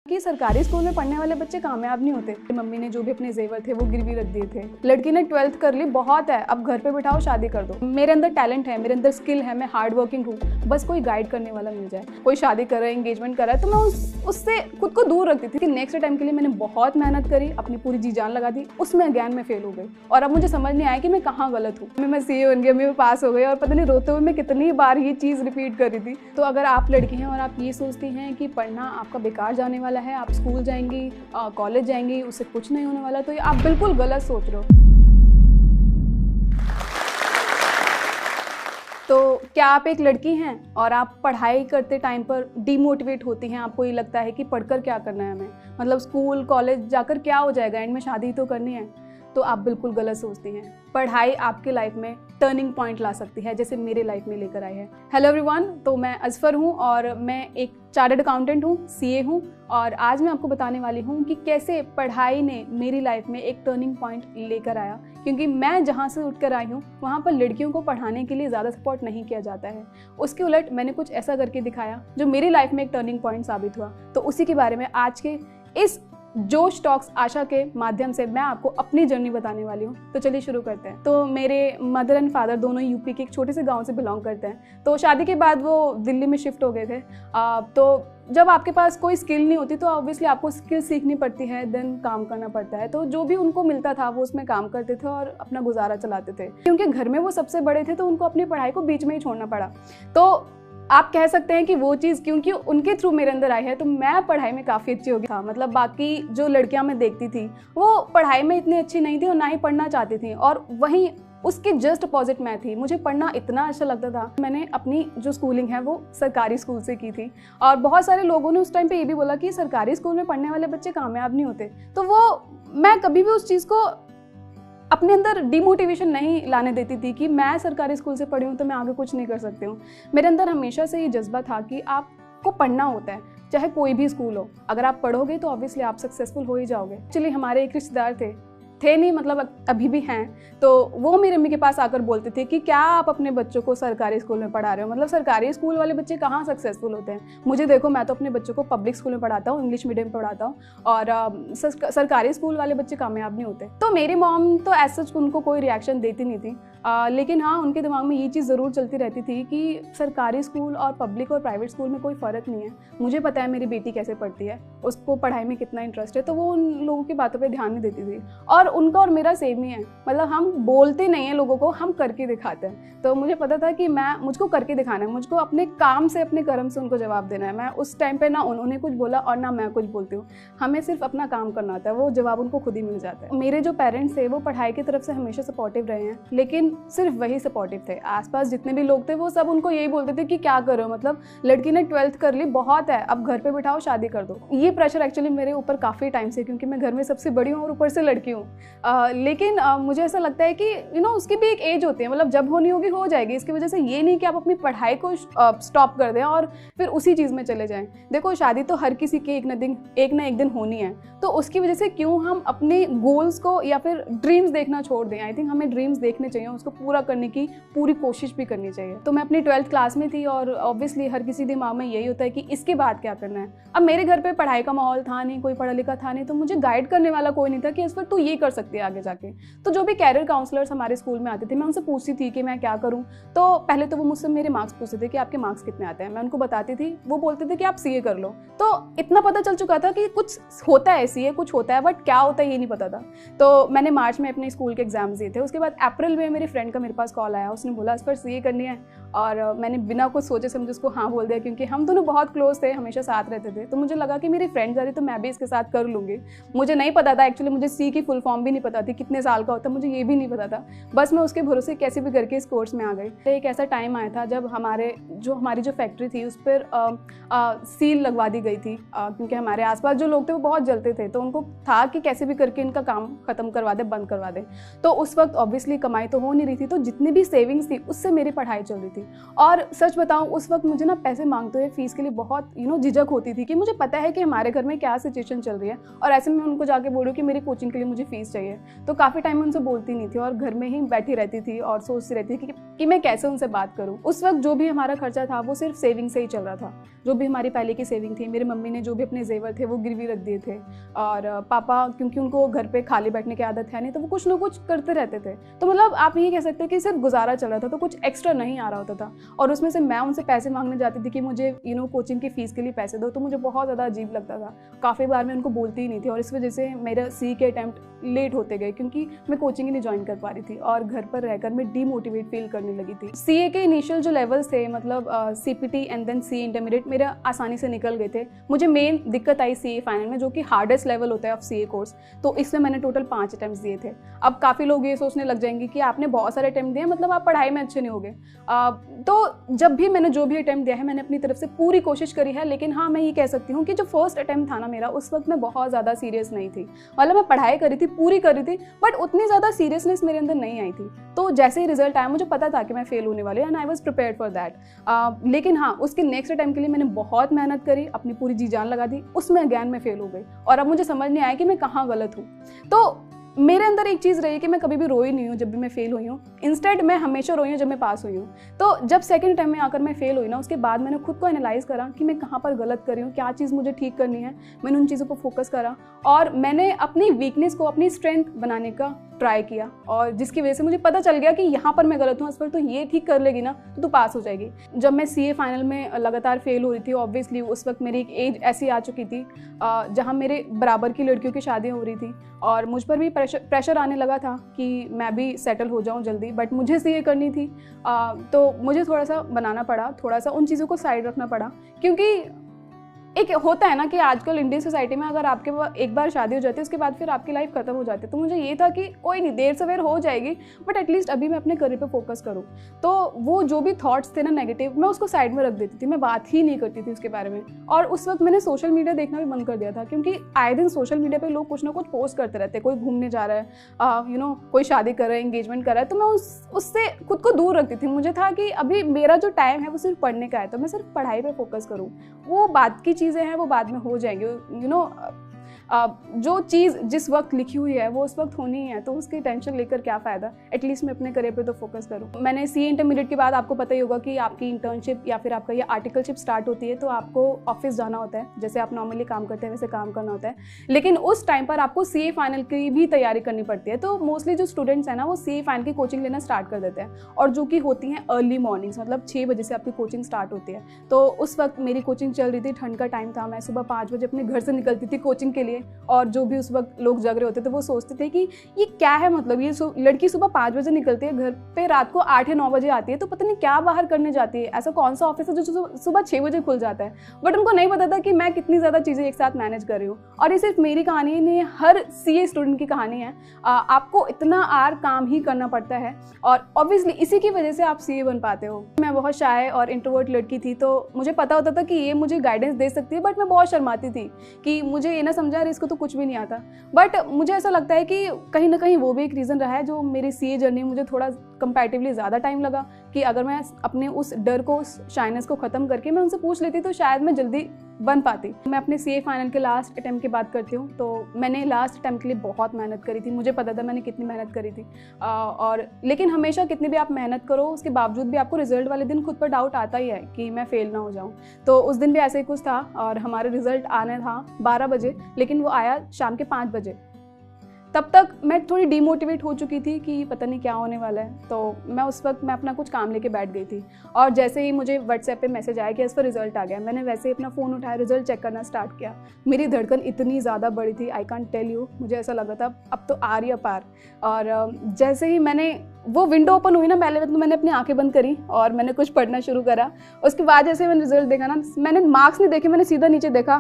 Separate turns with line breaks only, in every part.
कि सरकारी स्कूल में पढ़ने वाले बच्चे कामयाब नहीं होते। मम्मी ने जो भी अपने जेवर थे वो गिरवी रख दिए थे। लड़की ने 12th कर ली, बहुत है, अब घर पे बिठाओ, शादी कर दो। मेरे अंदर टैलेंट है, मेरे अंदर स्किल है, मैं हार्ड वर्किंग हूँ, बस कोई गाइड करने वाला मिल जाए। कोई शादी कर रहा है, एंगेजमेंट कर रहा है, तो मैं उससे खुद को दूर रखती थी कि नेक्स्ट टाइम के लिए मैंने बहुत मेहनत करी, अपनी पूरी जी जान लगा दी, उसमें अज्ञान में फेल हो गई और अब मुझे समझ नहीं आया कि मैं कहाँ गलत हूँ। मैं सीए बन गई, मैं पास हो गई और पता नहीं रोते हुए मैं कितनी बार ये चीज़ रिपीट कर रही थी। तो अगर आप लड़की हैं और आप ये सोचती हैं कि पढ़ना आपका बेकार जाने वाला है, आप स्कूल जाएंगी, कॉलेज जाएंगी, उससे कुछ नहीं होने वाला, तो ये आप बिल्कुल गलत सोच रहे हो। तो क्या आप एक लड़की हैं और आप पढ़ाई करते टाइम पर डीमोटिवेट होती हैं, आपको ये लगता है कि पढ़कर क्या करना है हमें, मतलब स्कूल कॉलेज जाकर क्या हो जाएगा, एंड में शादी तो करनी है, तो आप बिल्कुल गलत सोचती हैं। पढ़ाई आपके लाइफ में टर्निंग पॉइंट ला सकती है, जैसे मेरे लाइफ में लेकर आई है। हेलो एवरीवन, तो मैं अजफर हूँ और मैं एक चार्टर्ड अकाउंटेंट हूँ, सीए हूँ, और आज मैं आपको बताने वाली हूँ कि कैसे पढ़ाई ने मेरी लाइफ में एक टर्निंग पॉइंट लेकर आया। क्योंकि मैं जहाँ से उठकर आई हूँ वहाँ पर लड़कियों को पढ़ाने के लिए ज़्यादा सपोर्ट नहीं किया जाता है। उसके उलट मैंने कुछ ऐसा करके दिखाया जो मेरी लाइफ में एक टर्निंग पॉइंट साबित हुआ। तो उसी के बारे में आज के इस जोश टॉक्स आशा के माध्यम से मैं आपको अपनी जर्नी बताने वाली हूँ। तो चलिए शुरू करते हैं। तो मेरे मदर एंड फादर दोनों यूपी के एक छोटे से गांव से बिलोंग करते हैं। तो शादी के बाद वो दिल्ली में शिफ्ट हो गए थे। तो जब आपके पास कोई स्किल नहीं होती तो ऑब्वियसली आपको स्किल सीखनी पड़ती है, देन काम करना पड़ता है। तो जो भी उनको मिलता था वो उसमें काम करते थे और अपना गुजारा चलाते थे। क्योंकि घर में वो सबसे बड़े थे तो उनको अपनी पढ़ाई को बीच में ही छोड़ना पड़ा। तो आप कह सकते हैं कि वो चीज़ क्योंकि उनके थ्रू मेरे अंदर आई है तो मैं पढ़ाई में काफ़ी अच्छी हो गई था। मतलब बाकी जो लड़कियां मैं देखती थी वो पढ़ाई में इतनी अच्छी नहीं थी और ना ही पढ़ना चाहती थी, और वहीं उसके जस्ट अपोजिट मैं थी। मुझे पढ़ना इतना अच्छा लगता था। मैंने अपनी जो स्कूलिंग है वो सरकारी स्कूल से की थी, और बहुत सारे लोगों ने उस टाइम पे ये भी बोला कि सरकारी स्कूल में पढ़ने वाले बच्चे कामयाब नहीं होते। तो वो मैं कभी भी उस चीज़ को अपने अंदर डिमोटिवेशन नहीं लाने देती थी कि मैं सरकारी स्कूल से पढ़ी हूँ तो मैं आगे कुछ नहीं कर सकती हूँ। मेरे अंदर हमेशा से ये जज्बा था कि आपको पढ़ना होता है, चाहे कोई भी स्कूल हो। अगर आप पढ़ोगे तो ऑब्वियसली आप सक्सेसफुल हो ही जाओगे। एक्चुअली हमारे एक रिश्तेदार थे नहीं, मतलब अभी भी हैं, तो वो मेरी मम्मी के पास आकर बोलते थे कि क्या आप अपने बच्चों को सरकारी स्कूल में पढ़ा रहे हो, मतलब सरकारी स्कूल वाले बच्चे कहाँ सक्सेसफुल होते हैं। मुझे देखो, मैं तो अपने बच्चों को पब्लिक स्कूल में पढ़ाता हूँ, इंग्लिश मीडियम पढ़ाता हूँ, और सरकारी स्कूल वाले बच्चे कामयाब नहीं होते। तो मेरी मॉम तो ऐसा उनको कोई रिएक्शन देती नहीं थी, लेकिन हाँ उनके दिमाग में ये चीज़ ज़रूर चलती रहती थी कि सरकारी स्कूल और पब्लिक और प्राइवेट स्कूल में कोई फ़र्क नहीं है। मुझे पता है मेरी बेटी कैसे पढ़ती है, उसको पढ़ाई में कितना इंटरेस्ट है, तो वो उन लोगों की बातों पे ध्यान नहीं देती थी। और उनका और मेरा सेम ही है, मतलब हम बोलते नहीं हैं लोगों को, हम करके दिखाते हैं। तो मुझे पता था कि मुझको करके दिखाना है, मुझको अपने काम से अपने कर्म से उनको जवाब देना है। मैं उस टाइम पे ना उन्होंने कुछ बोला और ना मैं कुछ बोलती हूँ, हमें सिर्फ अपना काम करना होता है, वो जवाब उनको खुद ही मिल जाता है। मेरे जो पेरेंट्स थे वो पढ़ाई की तरफ से हमेशा सपोर्टिव रहे हैं, लेकिन सिर्फ वही सपोर्टिव थे। आसपास जितने भी लोग थे वो सब उनको यही बोलते थे कि क्या करो, मतलब लड़की ने 12th कर ली, बहुत है, अब घर पे बिठाओ, शादी कर दो। ये प्रेशर एक्चुअली मेरे ऊपर काफ़ी टाइम से, क्योंकि मैं घर में सबसे बड़ी हूँ और ऊपर से लड़की हूँ। लेकिन मुझे ऐसा लगता है कि उसकी भी एक एज होती है, मतलब जब होनी होगी हो जाएगी। इसकी वजह से ये नहीं कि आप अपनी पढ़ाई को स्टॉप कर दें और फिर उसी चीज़ में चले जाएं। देखो, शादी तो हर किसी की एक ना एक दिन होनी है, तो उसकी वजह से क्यों हम अपने गोल्स को या फिर ड्रीम्स देखना छोड़ दें। आई थिंक हमें ड्रीम्स देखने चाहिए, उसको पूरा करने की पूरी कोशिश भी करनी चाहिए। तो मैं अपनी 12th क्लास में थी और ऑब्वियसली हर किसी दिमाग में यही होता है कि इसके बाद क्या करना है। अब मेरे घर पे पढ़ाई का माहौल था नहीं, कोई पढ़ा लिखा था नहीं, तो मुझे गाइड करने वाला कोई नहीं था कि इस पर तू ये कर सकती है आगे जाके। तो जो भी कैरियर काउंसलर्स हमारे स्कूल में आते थे, मैं उनसे पूछती थी कि मैं क्या करूं। तो पहले तो वो मुझसे मेरे मार्क्स पूछते थे कि आपके मार्क्स कितने आते हैं, मैं उनको बताती थी, वो बोलते थे कि आप सीए कर लो। तो इतना पता चल चुका था कि कुछ होता है सीए, कुछ होता है, बट क्या होता है ये नहीं पता था। तो मैंने मार्च में अपने स्कूल के एग्जाम्स दिए थे। उसके बाद अप्रैल में मेरे फ्रेंड का मेरे पास कॉल आया, उसने बोला इस पर सीए करनी है, और मैंने बिना कुछ सोचे समझे उसको हाँ बोल दिया, क्योंकि हम दोनों बहुत क्लोज थे, हमेशा साथ रहते थे। तो मुझे लगा कि मेरी फ्रेंड जा रही तो मैं भी इसके साथ कर लूँगी। मुझे नहीं पता था एक्चुअली, मुझे सी की फुल फॉर्म भी नहीं पता थी, कितने साल का होता मुझे ये भी नहीं पता था। बस मैं उसके भरोसे कैसे भी करके इस कोर्स में आ गई। एक ऐसा टाइम आया था जब हमारी जो फैक्ट्री थी उस पर सील लगवा दी गई थी, क्योंकि हमारे आसपास जो लोग थे वो बहुत जलते थे, तो उनको था कि कैसे भी करके इनका काम खत्म करवा दे, बंद करवा दे। तो उस वक्त ऑब्वियसली कमाई तो हो नहीं रही थी, तो जितनी भी सेविंग्स थी उससे मेरी पढ़ाई चल रही थी। और सच बताऊं, उस वक्त मुझे ना पैसे मांगते हुए फ़ीस के लिए बहुत झिझक होती थी कि मुझे पता है कि हमारे घर में क्या सिचुएशन चल रही है, और ऐसे में उनको जाके बोलूँ कि मेरी कोचिंग के लिए मुझे फ़ीस चाहिए। तो काफ़ी टाइम उनसे बोलती नहीं थी और घर में ही बैठी रहती थी और सोचती रहती थी कि मैं कैसे उनसे बात करूँ। उस वक्त जो भी हमारा खर्चा था वो सिर्फ सेविंग से ही चल रहा था। जो भी हमारी पहले की सेविंग थी, मेरी मम्मी ने जो भी अपने जेवर थे वो गिरवी रख दिए थे, और पापा क्योंकि उनको घर पे खाली बैठने की आदत है नहीं, तो वो कुछ ना कुछ करते रहते थे। तो मतलब आप ये कह सकते हैं कि सिर्फ गुजारा चल रहा था, तो कुछ एक्स्ट्रा नहीं आ रहा होता था। और उसमें से मैं उनसे पैसे मांगने जाती थी कि मुझे कोचिंग की फ़ीस के लिए पैसे दो, तो मुझे बहुत ज़्यादा अजीब लगता था। काफ़ी बार मैं उनको बोलती ही नहीं थी, और इस वजह से मेरा सी के अटैम्प्ट लेट होते गए क्योंकि मैं कोचिंग ही नहीं ज्वाइन कर पा रही थी और घर पर रहकर मैं डीमोटिवेट फील करने लगी थी। सीए के इनिशियल जो लेवल्स थे, मतलब CPT and then C intermediate, मेरा आसानी से निकल गए थे। मुझे मेन दिक्कत आई सीए फाइनल में, जो कि हार्डेस्ट लेवल होता है ऑफ सीए कोर्स। तो इसमें मैंने टोटल 5 अटैम्प्ट्स दिए थे। अब काफ़ी लोग ये सोचने लग जाएंगे कि आपने बहुत सारे अटैम्प्ट दिए, मतलब आप पढ़ाई में अच्छे नहीं होगे। तो जब भी मैंने जो भी अटैम्प्ट दिया है, मैंने अपनी तरफ से पूरी कोशिश करी है। लेकिन हाँ, मैं ये कह सकती हूँ कि जो फर्स्ट अटैम्प्ट था ना मेरा, उस वक्त मैं बहुत ज़्यादा सीरियस नहीं थी। मतलब मैं पढ़ाई करी थी, पूरी करी थी, बट उतनी ज़्यादा सीरियसनेस मेरे अंदर नहीं आई थी। तो जैसे ही रिजल्ट आया, मुझे पता था कि मैं फेल होने वाली, and I was prepared for that. लेकिन हाँ, उसके नेक्स्ट अटैम्प्ट के लिए मैंने बहुत मेहनत करी, अपनी पूरी जी जान लगा दी। उसमें अगेन मैं फेल हो गई, और अब मुझे समझ नहीं आया कि मैं कहाँ गलत हूँ। तो मेरे अंदर एक चीज़ रही है कि मैं कभी भी रोई नहीं हूँ जब भी मैं फेल हुई हूँ। इंस्टेड मैं हमेशा रोई हूँ जब मैं पास हुई हूँ। तो जब सेकंड टाइम में आकर मैं फेल हुई ना, उसके बाद मैंने खुद को एनालाइज करा कि मैं कहाँ पर गलत कर रही हूँ, क्या चीज़ मुझे ठीक करनी है। मैंने उन चीज़ों पर फोकस करा, और मैंने अपनी वीकनेस को अपनी स्ट्रेंथ बनाने का ट्राई किया, और जिसकी वजह से मुझे पता चल गया कि यहाँ पर मैं गलत हूँ, इस पर तो ये ठीक कर लेगी ना तो तू पास हो जाएगी। जब मैं सीए फाइनल में लगातार फेल हो रही थी, ऑब्वियसली उस वक्त मेरी एक एज ऐसी आ चुकी थी जहाँ मेरे बराबर की लड़कियों की शादी हो रही थी, और मुझ पर भी प्रेशर आने लगा था कि मैं भी सेटल हो जाऊँ जल्दी। बट मुझे सीए करनी थी, तो मुझे थोड़ा सा बनाना पड़ा, थोड़ा सा उन चीज़ों को साइड रखना पड़ा। क्योंकि एक होता है ना कि आजकल इंडियन सोसाइटी में अगर आपके एक बार शादी हो जाती है, उसके बाद फिर आपकी लाइफ खत्म हो जाती है। तो मुझे ये था कि कोई नहीं, देर सवेर हो जाएगी, बट एटलीस्ट अभी मैं अपने करियर पे फोकस करूँ। तो वो जो भी थॉट्स थे ना नेगेटिव, मैं उसको साइड में रख देती थी, मैं बात ही नहीं करती थी उसके बारे में। और उस वक्त मैंने सोशल मीडिया देखना भी बंद कर दिया था, क्योंकि आए दिन सोशल मीडिया पर लोग कुछ ना कुछ पोस्ट करते रहते हैं। कोई घूमने जा रहा है, कोई शादी कर रहा है, एंगेजमेंट कर रहा है, तो मैं उससे खुद को दूर रखती थी। मुझे था कि अभी मेरा जो टाइम है वो सिर्फ पढ़ने का है, तो मैं सिर्फ पढ़ाई पर फोकस करूँ। वो बात की चीज़ें हैं, वो बाद में हो जाएंगे। जो चीज़ जिस वक्त लिखी हुई है वो उस वक्त होनी है, तो उसकी टेंशन लेकर क्या फ़ायदा। एटलीस्ट मैं अपने करियर पे तो फोकस करूँ। मैंने सी इंटरमीडिएट के बाद, आपको पता ही होगा कि आपकी इंटर्नशिप या फिर आपका ये आर्टिकलशिप स्टार्ट होती है, तो आपको ऑफिस जाना होता है। जैसे आप नॉर्मली काम करते हैं वैसे काम करना होता है, लेकिन उस टाइम पर आपको सीए फाइनल की भी तैयारी करनी पड़ती है। तो मोस्टली जो स्टूडेंट्स हैं ना, वो सीए फाइनल की कोचिंग लेना स्टार्ट कर देते हैं, और जो कि होती हैं अर्ली मॉर्निंग्स, मतलब 6 बजे से आपकी कोचिंग स्टार्ट होती है। तो उस वक्त मेरी कोचिंग चल रही थी, ठंड का टाइम था, मैं सुबह 5 बजे अपने घर से निकलती थी कोचिंग के लिए। और जो भी उस वक्त लोग जग रहे होते थे वो सोचते थे कि ये क्या है, मतलब ये लड़की सुबह 5 बजे निकलती है, घर पे रात को 8 या 9 बजे आती है, तो पता नहीं क्या बाहर करने जाती है। ऐसा कौन सा ऑफिस है जो सुबह 6 बजे खुल जाता है। बट उनको नहीं पता था कि मैं कितनी ज़्यादा चीज़ें एक साथ मैनेज कर रही हूँ। और ये सिर्फ मेरी कहानी नहीं है, हर सीए स्टूडेंट की कहानी है। आपको इतना काम ही करना पड़ता है, और ऑब्वियसली इसी की वजह से आप सीए बन पाते हो। मैं बहुत शाय और इंट्रोवर्ट लड़की थी, तो मुझे पता होता था कि ये मुझे गाइडेंस दे सकती है, बट मैं बहुत शर्माती थी कि मुझे ये ना समझा रही, इसको तो कुछ भी नहीं आता। बट मुझे ऐसा लगता है कि कहीं ना कहीं वो भी एक रीज़न रहा है जो मेरी सीए जर्नी मुझे थोड़ा कंपैरेटिवली ज़्यादा टाइम लगा, कि अगर मैं अपने उस डर को, उस शाइनेस को ख़त्म करके मैं उनसे पूछ लेती तो शायद मैं जल्दी बन पाती। मैं अपने सीए फाइनल के लास्ट अटैम्प्ट की बात करती हूँ, तो मैंने लास्ट अटैम्प्ट के लिए बहुत मेहनत करी थी। मुझे पता था मैंने कितनी मेहनत करी थी, और लेकिन हमेशा कितनी भी आप मेहनत करो, उसके बावजूद भी आपको रिजल्ट वाले दिन खुद पर डाउट आता ही है कि मैं फेल ना हो जाऊँ। तो उस दिन भी ऐसे ही कुछ था, और हमारा रिजल्ट आना था 12 बजे, लेकिन वो आया शाम के 5 बजे। तब तक मैं थोड़ी डीमोटिवेट हो चुकी थी कि पता नहीं क्या होने वाला है। तो मैं उस वक्त अपना कुछ काम लेके बैठ गई थी, और जैसे ही मुझे व्हाट्सएप पे मैसेज आया कि इसका रिजल्ट आ गया, मैंने वैसे ही अपना फ़ोन उठाया, रिजल्ट चेक करना स्टार्ट किया। मेरी धड़कन इतनी ज़्यादा बढ़ी थी, आई कांट टेल यू। मुझे ऐसा लगा था अब तो आ रही है पार। और जैसे ही मैंने वो विंडो ओपन हुई ना, पहले तो मैंने अपनी आंखें बंद करी और मैंने कुछ पढ़ना शुरू करा। उसके बाद जैसे मैंने रिजल्ट देखा ना, मैंने मार्क्स नहीं देखे, मैंने सीधा नीचे देखा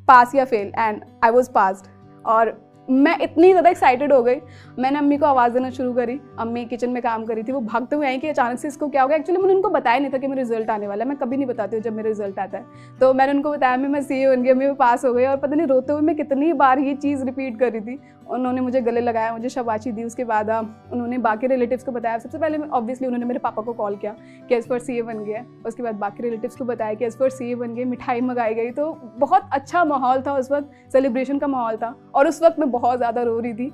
पास या fail, and I was passed. और मैं इतनी ज़्यादा एक्साइटेड हो गई, मैंने अम्मी को आवाज़ देना शुरू करी। अम्मी किचन में काम करी थी, वो भागते हुए आई कि अचानक से इसको क्या हो गया। एक्चुअली मैंने उनको बताया नहीं था कि मेरा रिजल्ट आने वाला है, मैं कभी नहीं बताती हूँ जब मेरा रिजल्ट आता है। तो मैंने उनको बताया मैं सीए बन गई, अम्मी मैं पास हो गई। और पता नहीं रोते हुए मैं कितनी बार ये चीज़ रिपीट कर रही थी। उन्होंने मुझे गले लगाया, मुझे शाबाशी दी। उसके बाद उन्होंने बाकी रिलेटिव्स को बताया। सबसे पहले ऑब्वियसली उन्होंने मेरे पापा को कॉल किया कि एज़ पर सीए बन गया। उसके बाद बाकी रिलेटिव्स को बताया कि एज़ पर सीए बन गई, मिठाई मंगाई गई। तो बहुत अच्छा माहौल था उस वक्त, सेलिब्रेशन का माहौल था। और उस वक्त मैं बहुत ज़्यादा रो रही थी।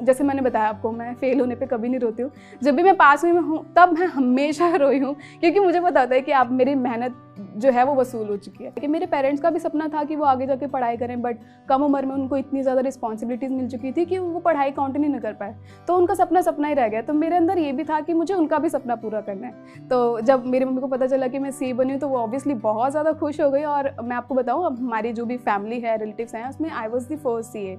जैसे मैंने बताया आपको, मैं फेल होने पे कभी नहीं रोती हूँ। जब भी मैं पास हुई हूँ तब मैं हमेशा रोई हूँ, क्योंकि मुझे पता होता है कि आप मेरी मेहनत जो है वो वसूल हो चुकी है। कि मेरे पेरेंट्स का भी सपना था कि वो आगे जाके पढ़ाई करें, बट कम उम्र में उनको इतनी ज़्यादा रिस्पॉन्सिबिलिटीज़ मिल चुकी थी कि वो पढ़ाई कंटिन्यू नहीं कर पाए। तो उनका सपना सपना ही रह गया। तो मेरे अंदर ये भी था कि मुझे उनका भी सपना पूरा करना है। तो जब मेरी मम्मी को पता चला कि मैं सीए बनी हूँ, तो वो ऑब्वियसली बहुत ज़्यादा खुश हो गई। और मैं आपको बताऊँ, अब हमारी जो भी फैमिली है, रिलेटिव्स हैं, उसमें I was the first CA.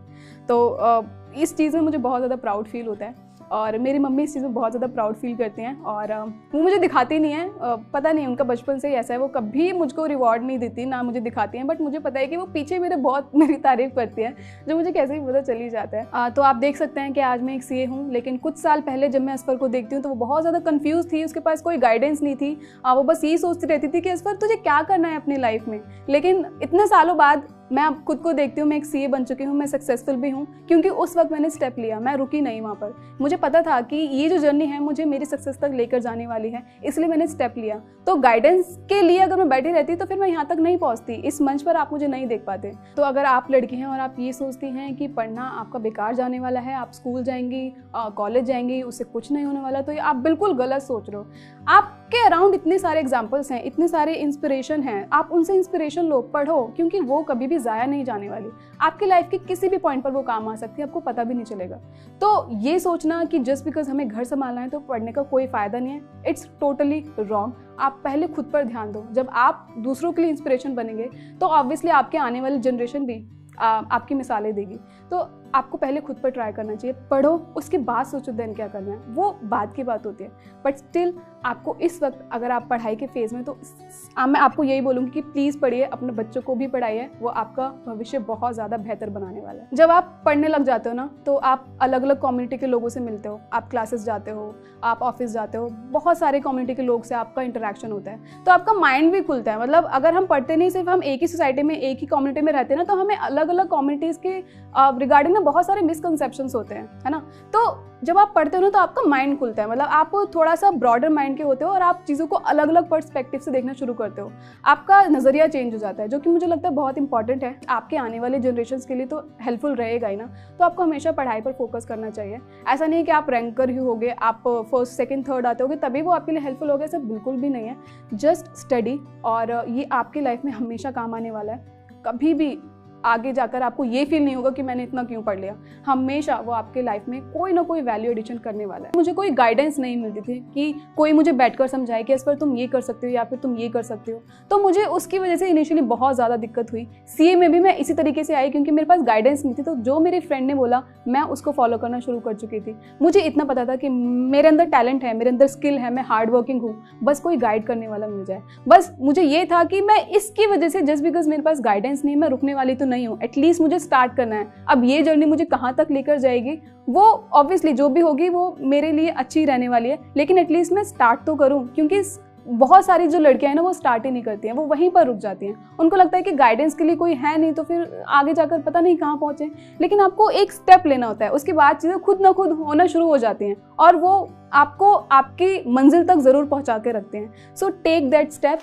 तो इस चीज़ में मुझे बहुत ज़्यादा प्राउड फील होता है। और मेरी मम्मी इस चीज़ में बहुत ज़्यादा प्राउड फील करती हैं। और वो मुझे दिखाती नहीं है, पता नहीं उनका बचपन से ही ऐसा है, वो कभी मुझको रिवॉर्ड नहीं देती, ना मुझे दिखाती हैं। बट मुझे पता है कि वो पीछे मेरे बहुत मेरी तारीफ़ करती हैं, जो मुझे कैसे ही पता चली जाता है। तो आप देख सकते हैं कि आज मैं एक सीए हूँ, लेकिन कुछ साल पहले जब मैं असफर को देखती हूँ तो वो बहुत ज़्यादा कन्फ्यूज़ थी। उसके पास कोई गाइडेंस नहीं थी। वो बस यही सोचती रहती थी कि असफर तुझे क्या करना है अपनी लाइफ में। लेकिन इतने सालों बाद मैं अब खुद को देखती हूँ, मैं एक सीए बन चुकी हूँ, मैं सक्सेसफुल भी हूँ, क्योंकि उस वक्त मैंने स्टेप लिया, मैं रुकी नहीं वहाँ पर। मुझे पता था कि ये जो जर्नी है मुझे मेरी सक्सेस तक लेकर जाने वाली है, इसलिए मैंने स्टेप लिया। तो गाइडेंस के लिए अगर मैं बैठी रहती तो फिर मैं यहाँ तक नहीं पहुँचती, इस मंच पर आप मुझे नहीं देख पाते। तो अगर आप लड़की हैं और आप ये सोचती हैं कि पढ़ना आपका बेकार जाने वाला है, आप स्कूल जाएंगी, कॉलेज जाएंगी, उससे कुछ नहीं होने वाला, तो ये आप बिल्कुल गलत सोच रहे हो। आपके अराउंड इतने सारे एग्जाम्पल्स हैं, इतने सारे इंस्पिरेशन हैं, आप उनसे इंस्पिरेशन लो, पढ़ो, क्योंकि वो कभी भी ज़ाया नहीं जाने वाली। आपकी लाइफ के किसी भी पॉइंट पर वो काम आ सकती है, आपको पता भी नहीं चलेगा। तो ये सोचना कि जस्ट बिकॉज हमें घर संभालना है तो पढ़ने का कोई फ़ायदा नहीं है, इट्स टोटली रॉन्ग। आप पहले खुद पर ध्यान दो। जब आप दूसरों के लिए इंस्पिरेशन बनेंगे तो ऑब्वियसली आपके आने वाली जनरेशन भी आपकी मिसालें देगी। तो आपको पहले खुद पर ट्राई करना चाहिए, पढ़ो, उसके बाद सोचो देन क्या करना है, वो बाद की बात होती है। बट स्टिल आपको इस वक्त अगर आप पढ़ाई के फेज़ में, तो मैं आपको यही बोलूँगी कि प्लीज़ पढ़िए, अपने बच्चों को भी पढ़ाइए, वो आपका भविष्य बहुत ज़्यादा बेहतर बनाने वाला है। जब आप पढ़ने लग जाते हो ना, तो आप अलग अलग कम्युनिटी के लोगों से मिलते हो, आप क्लासेस जाते हो, आप ऑफिस जाते हो, बहुत सारे कम्युनिटी के लोग से आपका इंटरेक्शन होता है, तो आपका माइंड भी खुलता है। मतलब अगर हम पढ़ते नहीं, सिर्फ हम एक ही सोसाइटी में, एक ही कम्युनिटी में रहते हैं ना, तो हमें अलग अलग कम्युनिटीज़ के रिगार्डिंग ना बहुत सारे मिसकंसेप्शंस होते हैं, है ना। तो जब आप पढ़ते हो ना तो आपका माइंड खुलता है, मतलब आप थोड़ा सा ब्रॉडर माइंड के होते हो और आप चीज़ों को अलग अलग पर्सपेक्टिव से देखना शुरू करते हो, आपका नज़रिया चेंज हो जाता है, जो कि मुझे लगता है बहुत इंपॉर्टेंट है। आपके आने वाले जनरेशन्स के लिए तो हेल्पफुल रहेगा ही ना। तो आपको हमेशा पढ़ाई पर फोकस करना चाहिए। ऐसा नहीं है कि आप रैंकर ही होगे, आप फर्स्ट सेकंड थर्ड आते होगे तभी वो आपके लिए हेल्पफुल होगा, ऐसा बिल्कुल भी नहीं है। जस्ट स्टडी, और ये आपकी लाइफ में हमेशा काम आने वाला है। कभी भी आगे जाकर आपको ये फील नहीं होगा कि मैंने इतना क्यों पढ़ लिया, हमेशा वो आपके लाइफ में कोई ना कोई वैल्यू एडिशन करने वाला है। मुझे कोई गाइडेंस नहीं मिलती थी कि कोई मुझे बैठकर समझाए कि इस पर तुम ये कर सकते हो या फिर तुम ये कर सकते हो, तो मुझे उसकी वजह से इनिशियली बहुत ज़्यादा दिक्कत हुई। सीए में भी मैं इसी तरीके से आई, क्योंकि मेरे पास गाइडेंस नहीं थी, तो जो मेरे फ्रेंड ने बोला मैं उसको फॉलो करना शुरू कर चुकी थी। मुझे इतना पता था कि मेरे अंदर टैलेंट है, मेरे अंदर स्किल है, मैं हार्ड वर्किंग हूँ, बस कोई गाइड करने वाला मिल जाए। बस मुझे ये था कि मैं इसकी वजह से, जस्ट बिकॉज मेरे पास गाइडेंस नहीं है, मैं रुकने वाली तो नहीं हूँ, एटलीस्ट मुझे स्टार्ट करना है। अब ये जर्नी मुझे कहाँ तक लेकर जाएगी, वो ऑब्वियसली जो भी होगी वो मेरे लिए अच्छी रहने वाली है, लेकिन एटलीस्ट मैं स्टार्ट तो करूँ। क्योंकि बहुत सारी जो लड़कियां हैं ना, वो स्टार्ट ही नहीं करती हैं, वो वहीं पर रुक जाती हैं। उनको लगता है कि गाइडेंस के लिए कोई है नहीं, तो फिर आगे जाकर पता नहीं कहाँ पहुँचे। लेकिन आपको एक स्टेप लेना होता है, उसके बाद चीज़ें खुद ना खुद होना शुरू हो जाती हैं और वो आपको आपकी मंजिल तक ज़रूर पहुँचा के रखते हैं। So take that step.